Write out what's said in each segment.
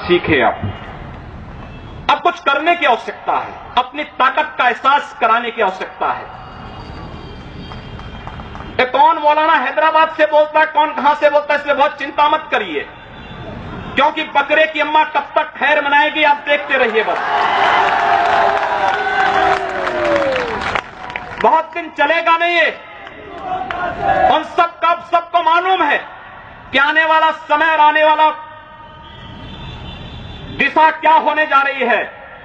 सीखे। अब कुछ करने की आवश्यकता है, अपनी ताकत का एहसास कराने की आवश्यकता है। कौन मौलाना हैदराबाद से बोलता है, कौन कहां से बोलता है, इसलिए बहुत चिंता मत करिए, क्योंकि बकरे की अम्मा कब तक खैर मनाएगी आप देखते रहिए। बस बहुत दिन चलेगा नहीं ये। उन सबको मालूम है कि आने वाला समय और आने वाला दिशा क्या होने जा रही है।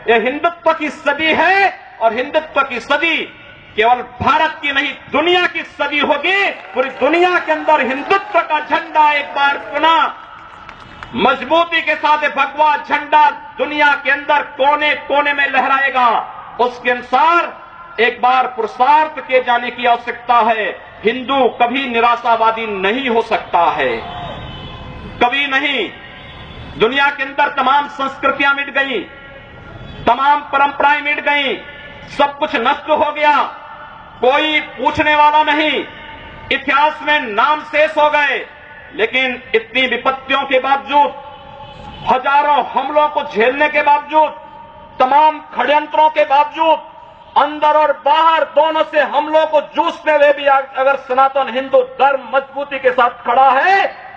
यह हिंदुत्व की सदी है और हिंदुत्व की सदी केवल भारत की नहीं दुनिया की सदी होगी। पूरी दुनिया के अंदर हिंदुत्व का झंडा एक बार पुनः मजबूती के साथ भगवा झंडा दुनिया के अंदर कोने कोने में लहराएगा। उसके अनुसार एक बार पुरुषार्थ किए जाने की आवश्यकता है। हिंदू कभी निराशावादी नहीं हो सकता है, कभी नहीं। दुनिया के अंदर तमाम संस्कृतियां मिट गई, तमाम परंपराएं मिट गई, सब कुछ नष्ट हो गया, कोई पूछने वाला नहीं, इतिहास में नाम शेष हो गए। लेकिन इतनी विपत्तियों के बावजूद, हजारों हमलों को झेलने के बावजूद, तमाम षड्यंत्रों के बावजूद, अंदर और बाहर दोनों से हमलों को जूझते हुए भी अगर सनातन हिंदू धर्म मजबूती के साथ खड़ा है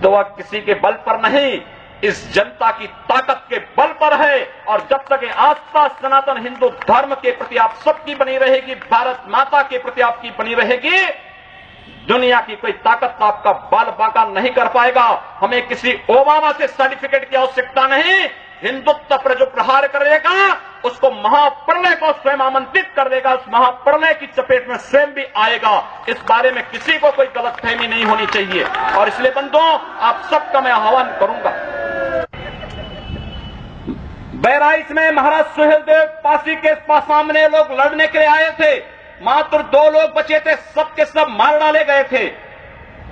तो वह किसी के बल पर नहीं, इस जनता की ताकत के बल पर है। और जब तक ये आस्था सनातन हिंदू धर्म के प्रति आप सबकी बनी रहेगी, भारत माता के प्रति आपकी बनी रहेगी, दुनिया की कोई ताकत आपका बाल बांका नहीं कर पाएगा। हमें किसी ओबामा से सर्टिफिकेट की आवश्यकता नहीं। हिंदुत्व पर जो प्रहार करेगा उसको महाप्रलय को स्वयं आमंत्रित कर देगा, उस महाप्रलय की चपेट में स्वयं भी आएगा। इस बारे में किसी को कोई गलतफहमी नहीं होनी चाहिए। और इसलिए बंधुओं, आप सबका मैं आह्वान करूंगा। बहराइच में महाराज सुहेलदेव पासी के सामने लोग लड़ने के लिए आए थे, मात्र 2 लोग बचे थे, सब के सब मार डाले गए थे।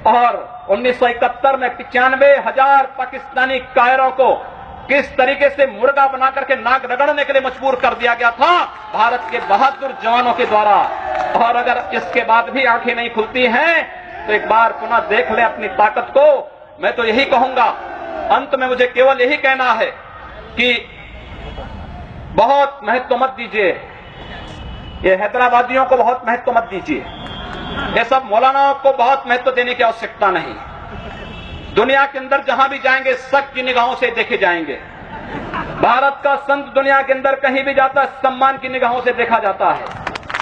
और 1971 में 95,000 पाकिस्तानी कायरों को किस तरीके से मुर्गा बना करके नाक रगड़ने के लिए मजबूर कर दिया गया था भारत के बहादुर जवानों के द्वारा। और अगर इसके बाद भी आंखें नहीं खुलती हैं तो एक बार पुनः देख ले अपनी ताकत को। मैं तो यही कहूंगा, अंत में मुझे केवल यही कहना है कि बहुत महत्व मत दीजिए, ये हैदराबादियों को बहुत महत्व मत दीजिए, ये सब मौलानाओं को बहुत महत्व देने की आवश्यकता नहीं। दुनिया के अंदर जहां भी जाएंगे शक की निगाहों से देखे जाएंगे। भारत का संत दुनिया के अंदर कहीं भी जाता है सम्मान की निगाहों से देखा जाता है।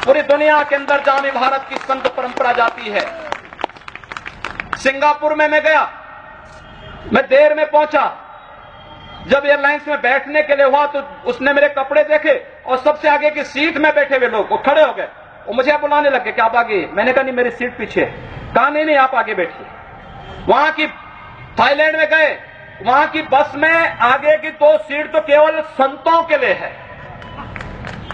पूरी दुनिया के अंदर जहां भी भारत की संत परंपरा जाती है। सिंगापुर में मैं गया, मैं देर में पहुंचा, जब एयरलाइंस में बैठने के लिए हुआ तो उसने मेरे कपड़े देखे और सबसे आगे की सीट में बैठे हुए लोग वो खड़े हो गए, वो मुझे बुलाने लगे कि आप आगे। मैंने कहा नहीं, मेरी सीट पीछे। कहा नहीं आप आगे बैठिए। वहां की थाईलैंड में गए, वहां की बस में आगे की 2 सीट तो केवल संतों के लिए है,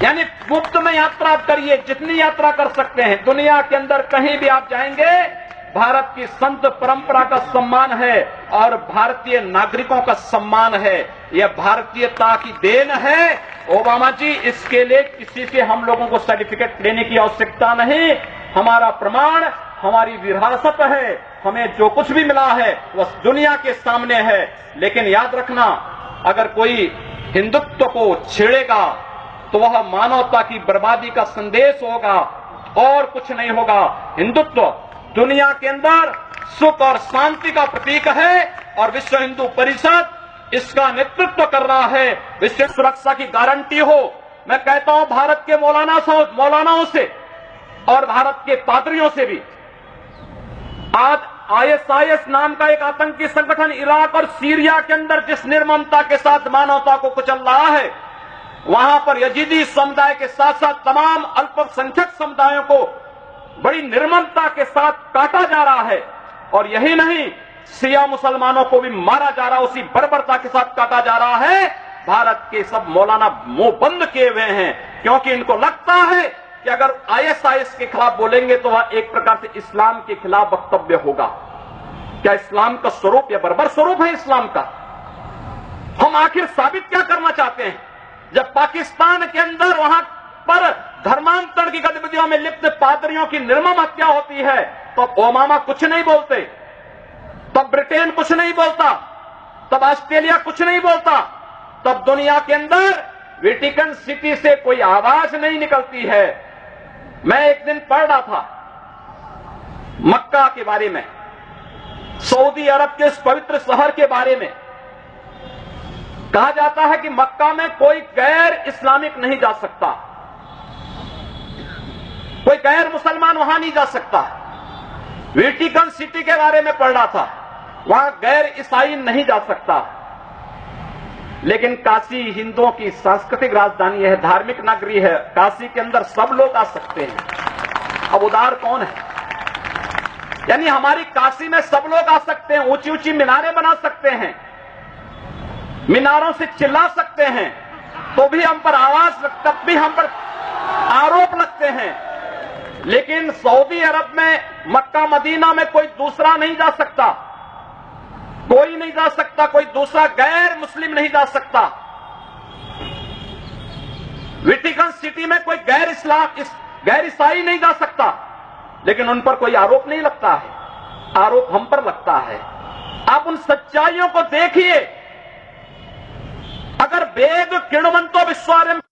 यानी मुफ्त में यात्रा करिए, जितनी यात्रा कर सकते हैं। दुनिया के अंदर कहीं भी आप जाएंगे, भारत की संत परंपरा का सम्मान है और भारतीय नागरिकों का सम्मान है। यह भारतीयता की देन है। ओबामा जी, इसके लिए किसी से हम लोगों को सर्टिफिकेट लेने की आवश्यकता नहीं। हमारा प्रमाण हमारी विरासत है, हमें जो कुछ भी मिला है वह दुनिया के सामने है। लेकिन याद रखना, अगर कोई हिंदुत्व को छेड़ेगा तो वह मानवता की बर्बादी का संदेश होगा और कुछ नहीं होगा। हिंदुत्व दुनिया के अंदर सुख और शांति का प्रतीक है और विश्व हिंदू परिषद इसका नेतृत्व कर रहा है। विश्व सुरक्षा की गारंटी हो। मैं कहता हूं भारत के मौलानाओं से और भारत के पादरियों से भी, आज ISIS नाम का एक आतंकी संगठन इराक और सीरिया के अंदर जिस निर्ममता के साथ मानवता को कुचल रहा है, वहां पर यजीदी समुदाय के साथ साथ तमाम अल्पसंख्यक समुदायों को बड़ी निर्ममता के साथ काटा जा रहा है। और यही नहीं, शिया मुसलमानों को भी मारा जा रहा है, उसी बर्बरता के साथ काटा जा रहा है। भारत के सब मौलाना मुंह बंद किए हुए हैं, क्योंकि इनको लगता है कि अगर ISIS के खिलाफ बोलेंगे तो वह एक प्रकार से इस्लाम के खिलाफ वक्तव्य होगा। क्या इस्लाम का स्वरूप या बर्बर स्वरूप है इस्लाम का? हम आखिर साबित क्या करना चाहते हैं? जब पाकिस्तान के अंदर वहां पर धर्मांतरण की गतिविधियों में लिप्त पादरियों की निर्मम हत्या होती है तो ओबामा कुछ नहीं बोलते, तब ब्रिटेन कुछ नहीं बोलता, तब ऑस्ट्रेलिया कुछ नहीं बोलता, तब दुनिया के अंदर वेटिकन सिटी से कोई आवाज नहीं निकलती है। मैं एक दिन पढ़ रहा था मक्का के बारे में, सऊदी अरब के इस पवित्र शहर के बारे में। कहा जाता है कि मक्का में कोई गैर इस्लामिक नहीं जा सकता, कोई गैर मुसलमान वहां नहीं जा सकता। वेटिकन सिटी के बारे में पढ़ रहा था, वहां गैर ईसाई नहीं जा सकता। लेकिन काशी हिंदुओं की सांस्कृतिक राजधानी है, धार्मिक नगरी है, काशी के अंदर सब लोग आ सकते हैं। अब उदार कौन है? यानी हमारी काशी में सब लोग आ सकते हैं, ऊंची ऊंची मीनारें बना सकते हैं, मीनारों से चिल्ला सकते हैं, तो भी हम पर आवाज, तब भी हम पर आरोप लगते हैं। लेकिन सऊदी अरब में, मक्का मदीना में कोई दूसरा नहीं जा सकता, कोई नहीं जा सकता, कोई दूसरा गैर मुस्लिम नहीं जा सकता। वेटिकन सिटी में कोई गैर ईसाई नहीं जा सकता, लेकिन उन पर कोई आरोप नहीं लगता है, आरोप हम पर लगता है। आप उन सच्चाइयों को देखिए। अगर वेद किण्वन्तो विश्वारं